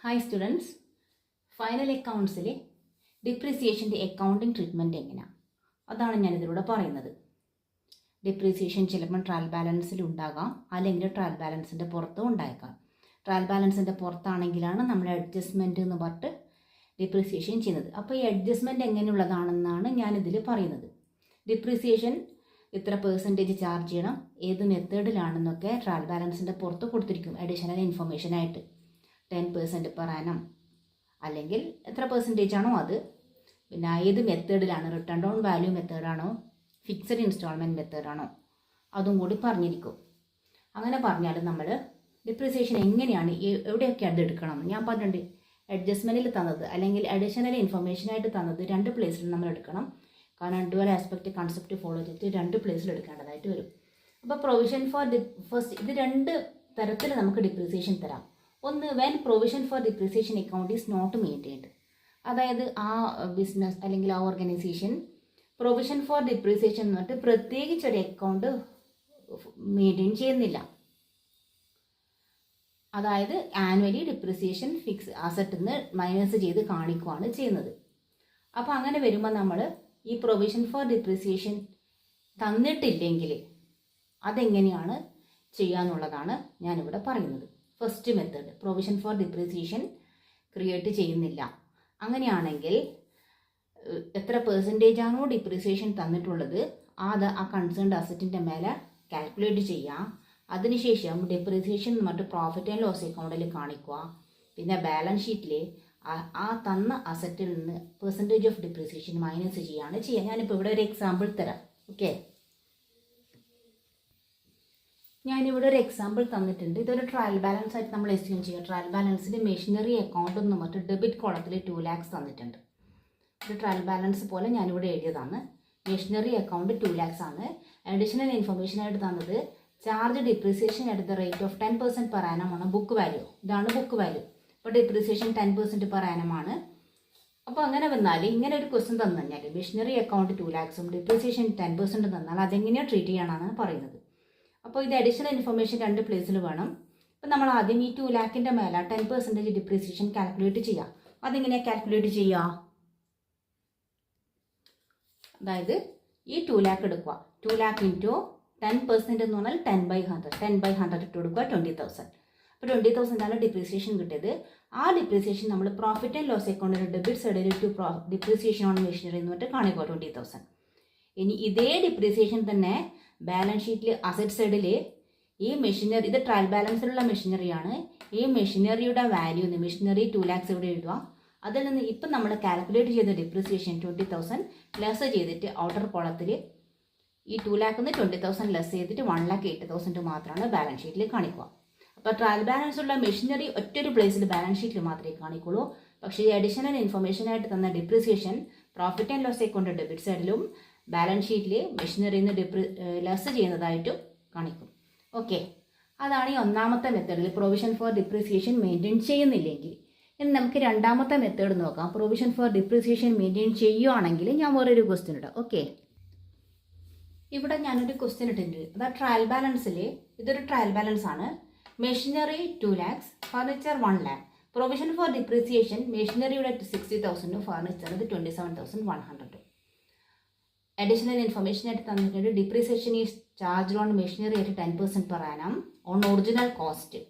Hi students, final അക്കൗണ്ട്സിലെ ഡിപ്രീസിയേഷൻ്റെ accounting treatment എങ്ങനെയാണ് അതാണ് ഞാനിതിലൂടെ പറയുന്നത്. ഡിപ്രീസിയേഷൻ ചിലപ്പോൾ ട്രയൽ ബാലൻസിൽ ഉണ്ടാകാം, അല്ലെങ്കിൽ ട്രയൽ ബാലൻസിൻ്റെ പുറത്തും ഉണ്ടായേക്കാം. ട്രയൽ ബാലൻസിൻ്റെ പുറത്താണെങ്കിലാണ് നമ്മൾ അഡ്ജസ്റ്റ്മെൻറ്റ് എന്ന് പറഞ്ഞിട്ട് ഡിപ്രീസിയേഷൻ ചെയ്യുന്നത്. അപ്പോൾ ഈ അഡ്ജസ്റ്റ്മെൻറ്റ് എങ്ങനെയുള്ളതാണെന്നാണ് ഞാനിതിൽ പറയുന്നത്. ഡിപ്രീസിയേഷൻ ഇത്ര പെർസെൻറ്റേജ് ചാർജ് ചെയ്യണം, ഏത് മെത്തേഡിലാണെന്നൊക്കെ ട്രയൽ ബാലൻസിൻ്റെ പുറത്ത് കൊടുത്തിരിക്കും അഡീഷണൽ ഇൻഫർമേഷനായിട്ട്. 10% പെർ ആനം അല്ലെങ്കിൽ എത്ര പെർസെൻറ്റേജ് ആണോ അത്, പിന്നെ ഏത് മെത്തേഡിലാണ്, റിട്ടേൺ ഡൗൺ വാല്യൂ മെത്തേഡാണോ ഫിക്സഡ് ഇൻസ്റ്റാൾമെൻറ്റ് മെത്തേഡാണോ അതും കൂടി പറഞ്ഞിരിക്കും. അങ്ങനെ പറഞ്ഞാൽ നമ്മൾ ഡിപ്രീസിയേഷൻ എങ്ങനെയാണ് എവിടെയൊക്കെ അത് എടുക്കണം ഞാൻ പറഞ്ഞിട്ടുണ്ട്. അഡ്ജസ്റ്റ്മെൻറ്റിൽ തന്നത് അല്ലെങ്കിൽ അഡീഷണൽ ഇൻഫർമേഷനായിട്ട് തന്നത് 2 പ്ലേസിൽ നമ്മൾ എടുക്കണം. കാരണം ഡുവൽ ആസ്പെക്റ്റ് കൺസെപ്റ്റ് ഫോളോ ചെയ്തിട്ട് 2 പ്ലേസിൽ എടുക്കേണ്ടതായിട്ട് വരും. അപ്പോൾ പ്രൊവിഷൻ ഫോർ ഫസ്റ്റ് ഇത് 2 തരത്തിൽ നമുക്ക് ഡിപ്രീസിയേഷൻ തരാം. ഒന്ന്, when provision for depreciation account is not maintained, അതായത് ആ ബിസിനസ് അല്ലെങ്കിൽ ആ ഓർഗനൈസേഷൻ പ്രൊവിഷൻ ഫോർ ഡിപ്രീസിയേഷൻ എന്ന് പറഞ്ഞിട്ട് പ്രത്യേകിച്ച് ഒരു അക്കൗണ്ട് മെയിൻറ്റെയിൻ ചെയ്യുന്നില്ല. അതായത് ആനുവലി ഡിപ്രീസിയേഷൻ ഫിക്സ് അസറ്റിൽ നിന്ന് മൈനസ് ചെയ്ത് കാണിക്കുകയാണ് ചെയ്യുന്നത്. അപ്പോൾ അങ്ങനെ വരുമ്പോൾ നമ്മൾ ഈ പ്രൊവിഷൻ ഫോർ ഡിപ്രീസിയേഷൻ തന്നിട്ടില്ലെങ്കിൽ അതെങ്ങനെയാണ് ചെയ്യാന്നുള്ളതാണ് ഞാനിവിടെ പറയുന്നത്. First method, provision for depreciation create ചെയ്യുന്നില്ല. അങ്ങനെയാണെങ്കിൽ എത്ര പെർസെൻറ്റേജ് ആണോ ഡിപ്രീസിയേഷൻ തന്നിട്ടുള്ളത് ആ കൺസേൺഡ് അസറ്റിൻ്റെ മേലെ കാൽക്കുലേറ്റ് ചെയ്യുക. അതിനുശേഷം ഡിപ്രീസിയേഷൻ എന്ന് പറഞ്ഞിട്ട് പ്രോഫിറ്റ് ആൻഡ് ലോസ് അക്കൗണ്ടിൽ കാണിക്കുക. പിന്നെ ബാലൻസ് ഷീറ്റിൽ ആ തന്ന അസറ്റിൽ നിന്ന് പെർസെൻറ്റേജ് ഓഫ് ഡിപ്രീസിയേഷൻ മൈനസ് ചെയ്യുകയാണ് ചെയ്യുക. ഞാനിപ്പോൾ ഇവിടെ ഒരു എക്സാമ്പിൾ തരാം. ഓക്കെ, ഞാനിവിടെ ഒരു എക്സാമ്പിൾ തന്നിട്ടുണ്ട്. ഇതൊരു ട്രയൽ ബാലൻസ് ആയിട്ട് നമ്മൾ എസ്യൂം ചെയ്യുക. ട്രയൽ ബാലൻസിൽ മെഷീനറി അക്കൗണ്ട് എന്ന് പറഞ്ഞിട്ട് ഡെബിറ്റ് കോളത്തിൽ 2 lakhs തന്നിട്ടുണ്ട്. ഒരു ട്രയൽ ബാലൻസ് പോലെ ഞാനിവിടെ എഴുതിയതാണ്. മെഷീനറി അക്കൗണ്ട് 2 lakhs ആണ്. അഡീഷണൽ ഇൻഫർമേഷനായിട്ട് തന്നത് charge depreciation at the rate of 10% per annum ആണ് ബുക്ക് വാല്യൂ. ഇതാണ് ബുക്ക് വാല്യൂ. അപ്പോൾ ഡിപ്രീസിയേഷൻ 10% പെർ ആനം ആണ്. അപ്പോൾ അങ്ങനെ വന്നാൽ ഇങ്ങനെ ഒരു ക്വസ്റ്റ്യൻ തന്നു കഴിഞ്ഞാൽ മെഷീനറി അക്കൗണ്ട് 2 lakhs ഡിപ്രീസിയേഷൻ 10% തന്നാൽ അതെങ്ങനെയാണ് ട്രീറ്റ് ചെയ്യണമെന്നാണ് പറയുന്നത്. അപ്പോൾ ഇത് അഡീഷണൽ ഇൻഫർമേഷൻ 2 പ്ലേസിൽ വേണം. അപ്പോൾ നമ്മൾ ആദ്യം ഈ 2 lakhന്റെ മേലെ 10% ഡിപ്രീസിയേഷൻ കാൽക്കുലേറ്റ് ചെയ്യാം. അതെങ്ങനെയാണ് കാൽക്കുലേറ്റ് ചെയ്യുക? അതായത് ഈ 2 lakh എടുക്കുക. 2 lakh ഇൻറ്റു 10% എന്ന് പറഞ്ഞാൽ 10/100. 10/100 ഇട്ട് കൊടുക്കുക 20,000. അപ്പോൾ 20,000 ആണ് ഡിപ്രീസിയേഷൻ കിട്ടിയത്. ആ ഡിപ്രീസിയേഷൻ നമ്മൾ പ്രോഫിറ്റ് ആൻഡ് ലോസ് അക്കൗണ്ടിൽ ഡെബിറ്റ് സൈഡിൽ ഡിപ്രീസിയേഷൻ ഓൺ മെഷീനറി എന്ന് പറഞ്ഞിട്ട് കാണിക്കുക 20,000. ഇനി ഇതേ ഡിപ്രീസിയേഷൻ തന്നെ ബാലൻസ് ഷീറ്റിൽ അസറ്റ് സൈഡിൽ ഈ മെഷീനറി, ഇത് ട്രയൽ ബാലൻസിലുള്ള മെഷീനറിയാണ്, ഈ മെഷീനറിയുടെ വാല്യൂ മെഷീനറി 2 lakhs ഇവിടെ എഴുതുക. അതിൽ നിന്ന് ഇപ്പം നമ്മൾ കാൽക്കുലേറ്റ് ചെയ്ത ഡിപ്രീസിയേഷൻ 20,000 ലെസ് ചെയ്തിട്ട് ഔട്ടർ കോളത്തിൽ ഈ 2 lakh 20,000 ലെസ് ചെയ്തിട്ട് 1,08,000 മാത്രമാണ് ബാലൻസ് ഷീറ്റിൽ കാണിക്കുക. അപ്പോൾ ട്രയൽ ബാലൻസ് ഉള്ള മെഷീനറി ഒറ്റൊരു പ്ലേസിൽ ബാലൻസ് ഷീറ്റിൽ മാത്രമേ കാണിക്കുള്ളൂ. പക്ഷേ ഈ അഡീഷണൽ ഇൻഫർമേഷനായിട്ട് തന്ന depreciation profit and loss account debit സൈഡിലും ബാലൻസ് ഷീറ്റിൽ മെഷീനറിയിൽ നിന്ന് ലെസ് ചെയ്യുന്നതായിട്ടും കാണിക്കും. ഓക്കെ, അതാണ് ഈ ഒന്നാമത്തെ മെത്തേഡിൽ പ്രൊവിഷൻ ഫോർ ഡിപ്രീസിയേഷൻ മെയിൻറ്റെയിൻ ചെയ്യുന്നില്ലെങ്കിൽ. ഇനി നമുക്ക് രണ്ടാമത്തെ മെത്തേഡ് നോക്കാം. പ്രൊവിഷൻ ഫോർ ഡിപ്രീസിയേഷൻ മെയിൻറ്റെയിൻ ചെയ്യുകയാണെങ്കിൽ ഞാൻ വേറൊരു ക്വസ്റ്റ്യൻ ഇടാം. ഓക്കെ, ഇവിടെ ഞാനൊരു ക്വസ്റ്റ്യൻ ഇട്ടിട്ടുണ്ട്. അതാ ട്രയൽ ബാലൻസിൽ ഇതൊരു ട്രയൽ ബാലൻസ് ആണ്. Machinery 2 lakhs, furniture 1 lakh. Provision for depreciation മെഷീനറിയുടെ 60,000, ഫർണിച്ചറിന് 27,100. അഡീഷണൽ ഇൻഫർമേഷനായിട്ട് തന്നിട്ടുണ്ട് depreciation is charge on machinery at 10% per annum on original cost.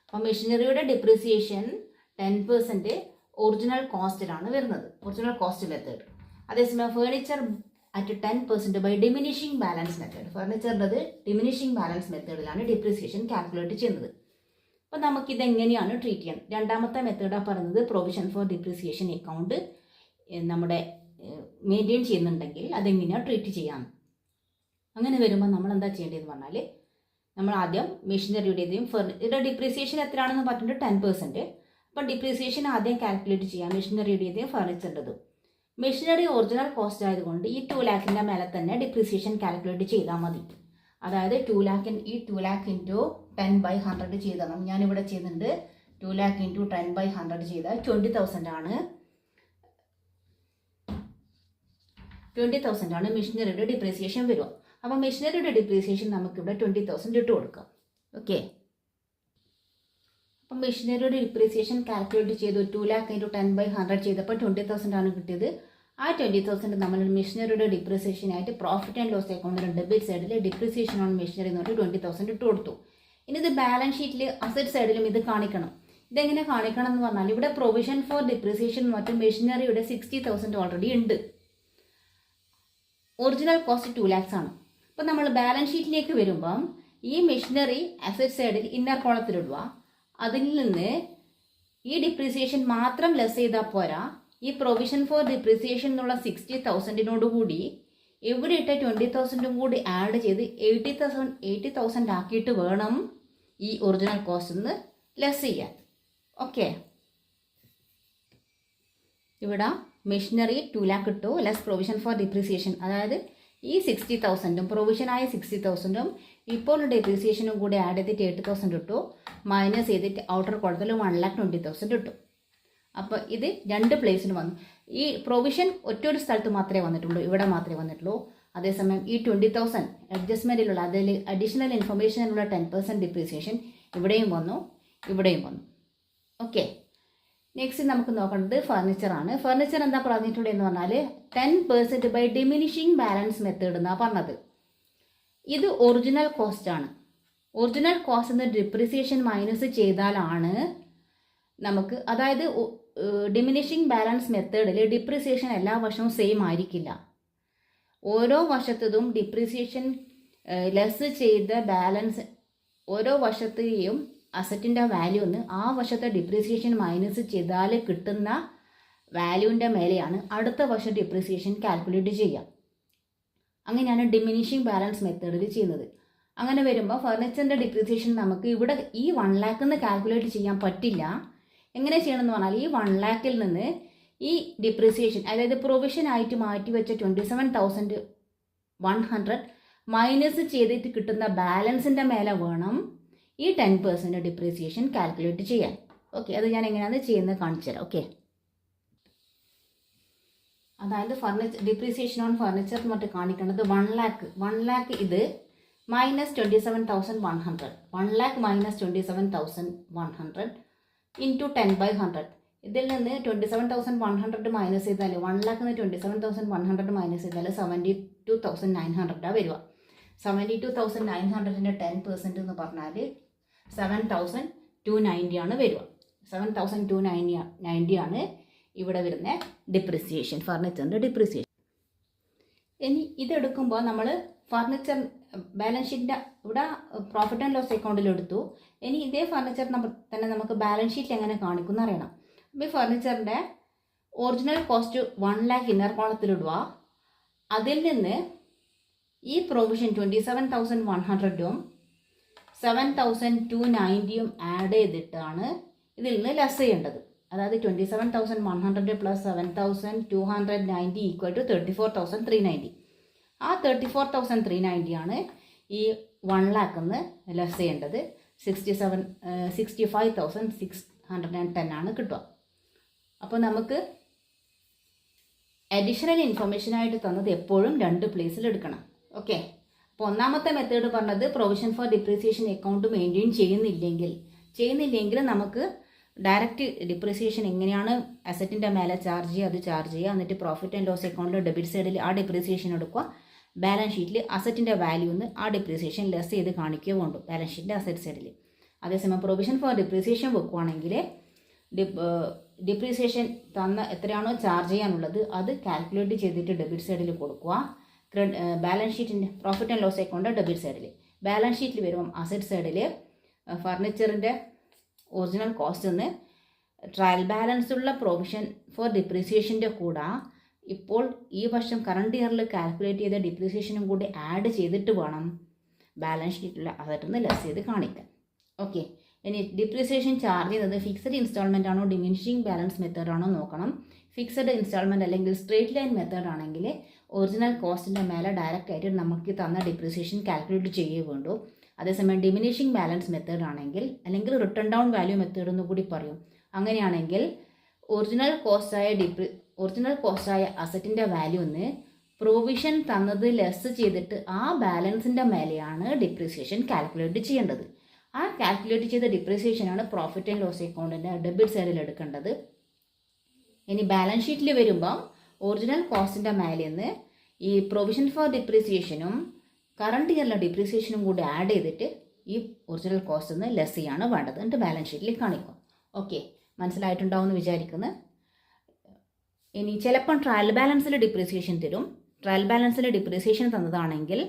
അപ്പോൾ മെഷീനറിയുടെ ഡിപ്രീസിയേഷൻ 10% ഒറിജിനൽ കോസ്റ്റിലാണ് വരുന്നത്, ഒറിജിനൽ കോസ്റ്റ് മെത്തേഡ്. അതേസമയം furniture at 10% by diminishing balance method. ഫർണിച്ചറിൻ്റെത് ഡിമിനിഷിംഗ് ബാലൻസ് മെത്തേഡിലാണ് ഡിപ്രീസിയേഷൻ കാൽക്കുലേറ്റ് ചെയ്യുന്നത്. അപ്പോൾ നമുക്കിതെങ്ങനെയാണ് ട്രീറ്റ് ചെയ്യാൻ? രണ്ടാമത്തെ മെത്തേഡാണ് പറയുന്നത് പ്രൊവിഷൻ ഫോർ ഡിപ്രീസിയേഷൻ അക്കൗണ്ട് നമ്മുടെ മെയിൻറ്റെയിൻ ചെയ്യുന്നുണ്ടെങ്കിൽ അതെങ്ങനെയാണ് ട്രീറ്റ് ചെയ്യാം. അങ്ങനെ വരുമ്പോൾ നമ്മൾ എന്താ ചെയ്യേണ്ടതെന്ന് പറഞ്ഞാൽ നമ്മൾ ആദ്യം മെഷീനറിയുടേതും ഫർണിച്ചറുടെ ഡിപ്രീസിയേഷൻ എത്രയാണെന്ന് പറഞ്ഞിട്ട് 10%. അപ്പം ഡിപ്രീസിയേഷൻ ആദ്യം കാൽക്കുലേറ്റ് ചെയ്യാം മെഷീനറിയുടേതും ഫർണിച്ചറിൻ്റെതും. മെഷീനറി ഒറിജിനൽ കോസ്റ്റ് ആയതുകൊണ്ട് ഈ 2 lakhന്റെ മേലെ തന്നെ ഡിപ്രീസിയേഷൻ കാൽക്കുലേറ്റ് ചെയ്താൽ മതി. അതായത് 2 lakh ഇൻറ്റു 10/100 ചെയ്താൽ ഞാനിവിടെ ചെയ്യുന്നുണ്ട്. 2 lakh ഇൻറ്റു 10/100 ചെയ്താൽ 20,000 ആണ്. 20,000 ആണ് മെഷീനറിയുടെ ഡിപ്രീസിയേഷൻ വരിക. അപ്പോൾ മെഷീനറിയുടെ ഡിപ്രീസിയേഷൻ നമുക്കിവിടെ 20,000 ഇട്ട് കൊടുക്കാം. ഓക്കെ, അപ്പം മെഷീനറിയുടെ ഡിപ്രീസിയേഷൻ കാൽക്കുലേറ്റ് ചെയ്തു 2 lakh × 10/100 ചെയ്തപ്പോൾ 20,000 ആണ് കിട്ടിയത്. ആ 20,000 നമ്മൾ മെഷീനറിയുടെ ഡിപ്രീസിയേഷൻ ആയിട്ട് പ്രോഫിറ്റ് ആൻഡ് ലോസ് അക്കൗണ്ടിൽ ഡെബിറ്റ് സൈഡിൽ ഡിപ്രീസിയേഷൻ ഓൺ മെഷീനറി എന്ന് പറഞ്ഞിട്ട് 20,000 ഇട്ട് കൊടുത്തു. ഇനി ഇത് ബാലൻസ് ഷീറ്റിൽ അസറ്റ് സൈഡിലും ഇത് കാണിക്കണം. ഇതെങ്ങനെ കാണിക്കണം എന്ന് പറഞ്ഞാൽ ഇവിടെ പ്രൊവിഷൻ ഫോർ ഡിപ്രീസിയേഷൻ മറ്റും മെഷീനറിയുടെ 60,000 ഓൾറെഡി ഉണ്ട്. ഒറിജിനൽ കോസ്റ്റ് 2 lakhs ആണ്. അപ്പോൾ നമ്മൾ ബാലൻസ് ഷീറ്റിലേക്ക് വരുമ്പം ഈ മെഷീനറി അസറ്റ് സൈഡിൽ ഇന്നർ കോളത്തിലിടുക. അതിൽ നിന്ന് ഈ ഡിപ്രീസിയേഷൻ മാത്രം ലെസ് ചെയ്താൽ പോരാ, ഈ പ്രൊവിഷൻ ഫോർ ഡിപ്രീസിയേഷൻ എന്നുള്ള 60,000 കൂടി ഇവിടെ ഇട്ട 20,000 കൂടി ആഡ് ചെയ്ത് 80,000 ആക്കിയിട്ട് വേണം ഈ ഒറിജിനൽ കോസ്റ്റ് നിന്ന് ലെസ് ചെയ്യാൻ. ഓക്കെ, ഇവിടെ മെഷീനറി 2 lakh ഇട്ടു, ലെസ് പ്രൊവിഷൻ ഫോർ ഡിപ്രീസിയേഷൻ. അതായത് ഈ 60,000 പ്രൊവിഷനായ 60,000 ഇപ്പോൾ ഡിപ്രീസിയേഷനും കൂടി ആഡ് ചെയ്തിട്ട് 8,000 ഇട്ടു, മൈനസ് ചെയ്തിട്ട് ഔട്ടർ കോളത്തിൽ 1,20,000 ഇട്ടു. അപ്പോൾ ഇത് രണ്ട് പ്ലേസിന് വന്നു. ഈ പ്രൊവിഷൻ ഒറ്റൊരു സ്ഥലത്ത് മാത്രമേ വന്നിട്ടുള്ളൂ, ഇവിടെ മാത്രമേ വന്നിട്ടുള്ളൂ. അതേസമയം ഈ 20,000 അഡ്ജസ്റ്റ്മെൻറ്റിലുള്ള അതിൽ അഡീഷണൽ ഇൻഫർമേഷനിലുള്ള 10% ഡിപ്രീസിയേഷൻ ഇവിടെയും വന്നു, ഇവിടെയും വന്നു. ഓക്കെ, നെക്സ്റ്റ് നമുക്ക് നോക്കേണ്ടത് ഫർണിച്ചറാണ്. ഫർണിച്ചർ എന്താ പറഞ്ഞിട്ടുള്ളത് എന്ന് പറഞ്ഞാൽ 10% ബൈ ഡിമിനിഷിങ് ബാലൻസ് മെത്തേഡ് എന്നാണ് പറഞ്ഞത്. ഇത് ഒറിജിനൽ കോസ്റ്റ് ആണ്. ഒറിജിനൽ കോസ്റ്റ് എന്ന് ഡിപ്രീസിയേഷൻ മൈനസ് ചെയ്താലാണ് നമുക്ക്, അതായത് ഡിമിനിഷിങ് ബാലൻസ് മെത്തേഡിൽ ഡിപ്രീസിയേഷൻ എല്ലാ വർഷവും സെയിം ആയിരിക്കില്ല. ഓരോ വർഷത്തതും ഡിപ്രീസിയേഷൻ ലെസ് ചെയ്ത ബാലൻസ് ഓരോ വർഷത്തെയും അസറ്റിൻ്റെ വാല്യൂ ഒന്ന് ആ വർഷത്തെ ഡിപ്രീസിയേഷൻ മൈനസ് ചെയ്താൽ കിട്ടുന്ന വാല്യൂവിൻ്റെ മേലെയാണ് അടുത്ത വർഷം ഡിപ്രീസിയേഷൻ കാൽക്കുലേറ്റ് ചെയ്യുക. അങ്ങനെയാണ് ഡിമിനിഷിങ് ബാലൻസ് മെത്തേഡിൽ ചെയ്യുന്നത്. അങ്ങനെ വരുമ്പോൾ ഫർണിച്ചറിൻ്റെ ഡിപ്രീസിയേഷൻ നമുക്ക് ഇവിടെ ഈ 1 lakh നിന്ന് കാൽക്കുലേറ്റ് ചെയ്യാൻ പറ്റില്ല. എങ്ങനെ ചെയ്യണമെന്ന് പറഞ്ഞാൽ ഈ 1 lakh നിന്ന് ഈ ഡിപ്രീസിയേഷൻ, അതായത് പ്രൊവിഷൻ ആയിട്ട് മാറ്റി വെച്ച 27,100 മൈനസ് ചെയ്തിട്ട് കിട്ടുന്ന ബാലൻസിൻ്റെ മേലെ വേണം ഈ 10% ഡിപ്രീസിയേഷൻ കാൽക്കുലേറ്റ് ചെയ്യാൻ. ഓക്കെ, അത് ഞാൻ എങ്ങനെയാണ് ചെയ്യുന്നത് കാണിച്ചു തരാം. ഓക്കെ, അതായത് ഡിപ്രീസിയേഷൻ ഓൺ ഫർണിച്ചർ എന്നിട്ട് കാണിക്കേണ്ടത് 1 lakh ഇത് മൈനസ് 27,100, 1 lakh മൈനസ് 27,100 ഇൻറ്റു 10/100. ഇതിൽ നിന്ന് 27,100 മൈനസ് ചെയ്താൽ 1 lakh നിന്ന് 27,100 മൈനസ് ചെയ്താൽ 72,900 വരിക. 72,900ൻ്റെ 10% എന്ന് പറഞ്ഞാൽ 7,290 ആണ് വരിക. 7,290 ആണ് ഇവിടെ വരുന്ന ഡിപ്രിസിയേഷൻ, ഫർണിച്ചറിൻ്റെ ഡിപ്രിസിയേഷൻ. ഇനി ഇതെടുക്കുമ്പോൾ നമ്മൾ ഫർണിച്ചർ ബാലൻസ് ഷീറ്റിൻ്റെ ഇവിടെ പ്രോഫിറ്റ് ആൻഡ് ലോസ് അക്കൗണ്ടിൽ എടുത്തു. ഇനി ഇതേ ഫർണിച്ചർ തന്നെ നമുക്ക് ബാലൻസ് ഷീറ്റ് എങ്ങനെ കാണിക്കുമെന്ന് അറിയണം. അപ്പോൾ ഈ ഫർണിച്ചറിൻ്റെ ഒറിജിനൽ കോസ്റ്റ് 1 lakh ഇന്നർ കോളത്തിലിടുക. അതിൽ നിന്ന് ഈ പ്രൊവിഷൻ 27,100ഉം 7,290ഉം ആഡ് ചെയ്തിട്ടാണ് ഇതിൽ നിന്ന് ലെസ് ചെയ്യേണ്ടത്. അതായത് 27,100 പ്ലസ് 7,290 ഈക്വൽ ടു 34,390. ആ 34,390 ആണ് ഈ 1 lakh നിന്ന് ലെസ് ചെയ്യേണ്ടത്. 65,610 ആണ് കിട്ടുക. അപ്പോൾ നമുക്ക് അഡീഷണൽ ഇൻഫർമേഷനായിട്ട് തന്നത് എപ്പോഴും 2 പ്ലേസിൽ എടുക്കണം. ഓക്കെ, അപ്പോൾ ഒന്നാമത്തെ മെത്തേഡ് പറഞ്ഞത് provision for depreciation account maintain ചെയ്യുന്നില്ലെങ്കിൽ നമുക്ക് ഡയറക്റ്റ് ഡിപ്രീസിയേഷൻ എങ്ങനെയാണ് അസറ്റിൻ്റെ മേലെ ചാർജ് ചെയ്യുക, അത് ചാർജ് ചെയ്യുക. എന്നിട്ട് പ്രോഫിറ്റ് ആൻഡ് ലോസ് അക്കൗണ്ടിൽ ഡെബിറ്റ് സൈഡിൽ ആ ഡിപ്രീസിയേഷൻ എടുക്കുക. ബാലൻസ് ഷീറ്റിൽ അസറ്റിൻ്റെ വാല്യൂ നിന്ന് ആ ഡിപ്രീസിയേഷൻ ലെസ് ചെയ്ത് കാണിക്കുക വേണ്ടു ബാലൻസ് ഷീറ്റിൻ്റെ അസറ്റ് സൈഡിൽ. അതേസമയം പ്രൊവിഷൻ ഫോർ ഡിപ്രീസിയേഷൻ വെക്കുകയാണെങ്കിൽ ഡിപ്രീസിയേഷൻ തന്ന എത്രയാണോ ചാർജ് ചെയ്യാനുള്ളത് അത് കാൽക്കുലേറ്റ് ചെയ്തിട്ട് ഡെബിറ്റ് സൈഡിൽ കൊടുക്കുക. ബാലൻസ് ഷീറ്റിൻ്റെ profit and loss account debit സൈഡിൽ. ബാലൻസ് ഷീറ്റിൽ വരുമ്പം അസറ്റ് സൈഡിൽ ഫർണിച്ചറിൻ്റെ ഒറിജിനൽ കോസ്റ്റ് നിന്ന് ട്രയൽ ബാലൻസ് ഉള്ള പ്രൊവിഷൻ ഫോർ ഡിപ്രീസിയേഷൻ്റെ കൂടെ ഇപ്പോൾ ഈ വർഷം കറണ്ട് ഇയറിൽ കാൽക്കുലേറ്റ് ചെയ്ത ഡിപ്രീസിയേഷനും കൂടി ആഡ് ചെയ്തിട്ട് വേണം ബാലൻസ് ഷീറ്റിലുള്ള അസറ്റിൽ നിന്ന് ലെസ് ചെയ്ത് കാണിക്കാൻ. ഓക്കെ, ഇനി ഡിപ്രീസിയേഷൻ ചാർജ് ചെയ്യുന്നത് ഫിക്സഡ് ഇൻസ്റ്റാൾമെൻ്റ് ആണോ ഡിമിനിഷിംഗ് ബാലൻസ് മെത്തേഡ് ആണോ നോക്കണം. ഫിക്സഡ് ഇൻസ്റ്റാൾമെൻറ്റ് അല്ലെങ്കിൽ സ്ട്രേറ്റ് ലൈൻ മെത്തേഡ് ആണെങ്കിൽ ഒറിജിനൽ കോസ്റ്റിൻ്റെ മേലെ ഡയറക്റ്റ് ആയിട്ട് നമുക്ക് തന്ന ഡിപ്രീസിയേഷൻ കാൽക്കുലേറ്റ് ചെയ്യേ വേണ്ടു. അതേസമയം ഡിമിനിഷിംഗ് ബാലൻസ് മെത്തേഡ് ആണെങ്കിൽ അല്ലെങ്കിൽ റിട്ടേൺ ഡൗൺ വാല്യൂ മെത്തേഡ് എന്ന് കൂടി പറയും. അങ്ങനെയാണെങ്കിൽ ഒറിജിനൽ കോസ്റ്റായ അസറ്റിൻ്റെ വാല്യൂ ഒന്ന് പ്രൊവിഷൻ തന്നത് ലെസ് ചെയ്തിട്ട് ആ ബാലൻസിൻ്റെ മേലെയാണ് ഡിപ്രീസിയേഷൻ കാൽക്കുലേറ്റ് ചെയ്യേണ്ടത്. ആ കാൽക്കുലേറ്റ് ചെയ്ത ഡിപ്രീസിയേഷനാണ് പ്രോഫിറ്റ് ആൻഡ് ലോസ് അക്കൗണ്ടിൻ്റെ ഡെബിറ്റ് സൈഡിൽ എടുക്കേണ്ടത്. ഇനി ബാലൻസ് ഷീറ്റിൽ വരുമ്പം ഒറിജിനൽ കോസ്റ്റിൻ്റെ മേലെ നിന്ന് ഈ പ്രൊവിഷൻ ഫോർ ഡിപ്രീസിയേഷനും കറണ്ട് ഇയറിലെ ഡിപ്രീസിയേഷനും കൂടി ആഡ് ചെയ്തിട്ട് ഈ ഒറിജിനൽ കോസ്റ്റ് നിന്ന് ലെസ് ചെയ്യാണ് വേണ്ടത്. എന്നിട്ട് ബാലൻസ് ഷീറ്റിൽ കാണിക്കും. ഓക്കെ, മനസ്സിലായിട്ടുണ്ടാവും എന്ന് വിചാരിക്കുന്നു. ഇനി ചിലപ്പം ട്രയൽ ബാലൻസിൽ ഡിപ്രീസിയേഷൻ തരും. ട്രയൽ ബാലൻസിൽ ഡിപ്രീസിയേഷൻ തന്നതാണെങ്കിൽ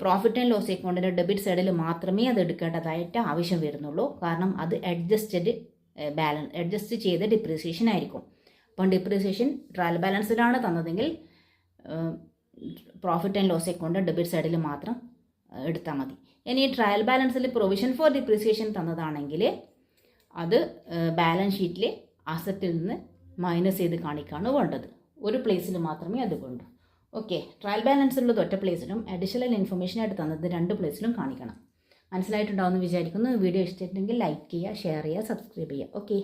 പ്രോഫിറ്റ് ആൻഡ് ലോസ് അക്കൗണ്ടിൻ്റെ ഡെബിറ്റ് സൈഡിൽ മാത്രമേ അത് എടുക്കേണ്ടതായിട്ട് ആവശ്യം വരുന്നുള്ളൂ. കാരണം അത് അഡ്ജസ്റ്റ് ചെയ്ത ഡിപ്രീസിയേഷൻ ആയിരിക്കും. അപ്പം ഡിപ്രീസിയേഷൻ ട്രയൽ ബാലൻസിലാണ് തന്നതെങ്കിൽ profit and loss account debit സൈഡിൽ മാത്രം എടുത്താൽ മതി. ഇനി ട്രയൽ ബാലൻസിൽ പ്രൊവിഷൻ ഫോർ ഡിപ്രീസിയേഷൻ തന്നതാണെങ്കിൽ അത് ബാലൻസ് ഷീറ്റിൽ അസറ്റിൽ നിന്ന് മൈനസ് ചെയ്ത് കാണിക്കുകയാണ് വേണ്ടത്. ഒരു പ്ലേസിൽ മാത്രമേ അത് കൊണ്ടു. ഓക്കെ, ട്രയൽ ബാലൻസിലുള്ളത് ഒറ്റ പ്ലേസിലും അഡീഷണൽ ഇൻഫർമേഷനായിട്ട് തന്നത് 2 പ്ലേസിലും കാണിക്കണം. മനസ്സിലായിട്ടുണ്ടാവുമെന്ന് വിചാരിക്കുന്നു. വീഡിയോ ഇഷ്ടമായിട്ടുണ്ടെങ്കിൽ ലൈക്ക് ചെയ്യുക, ഷെയർ ചെയ്യുക, സബ്സ്ക്രൈബ് ചെയ്യുക. ഓക്കെ.